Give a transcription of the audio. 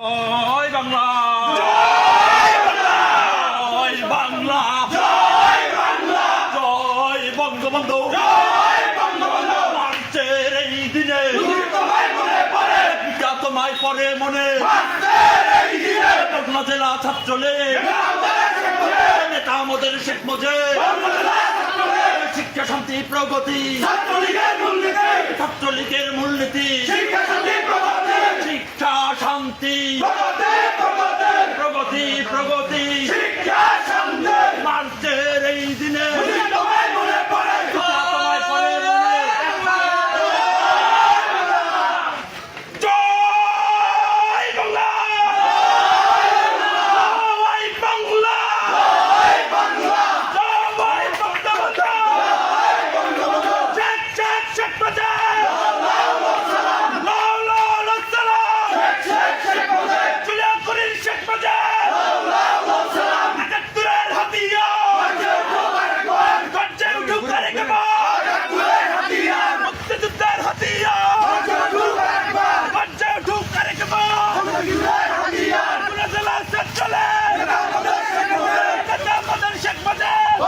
জয় বাংলা, জয় বাংলা, জয় বাংলা, জয় বাংলা, জয় বঙ্গবন্ধু, জয় বঙ্গবন্ধু। মার্চের এই দিনে তোমায় মনে পড়ে, তোমায় পরে মনে মার্চের এই দিনে পাবনা জেলা ছাত্রলীগ নেতা আমাদের শেখ মুজিব, শিক্ষা শান্তি প্রগতি, ছাত্রলীগের মূলনীতি, ছাত্রলীগের মূলনীতি, শিক্ষা শান্তি প্রগতি, শিক্ষা শান্তি প্রগতি, প্রগতি, প্রগতি প্রগতি শিক্ষা শান্তি। মার্চের এই দিনে তোমায় মনে পড়ে, তোমায় পরে মনে জয় বাংলা, জয় বাংলা, জয় বাংলা, জয় বঙ্গবন্ধু, জয় বঙ্গবন্ধু। শেখ শেখ শেখ মুজিব, সালাম, লাউ লাউ লাউ সালাম, শেখ শেখ মুজিব, জুলিয়া করিম শেখ মুজিব, সালাম, ৭১-এর হাতিয়ার, গর্জে উঠুক আরেকবার, হাতিয়ার, মুক্তিযুদ্ধের হাতিয়ার, একবার, গর্জে উঠুক আরেকবার, হাতিয়ার, পাবনা জেলা ছাত্রলীগ আমাদের শেখ মুজিব, নেতা আমাদের শেখ মুজিব,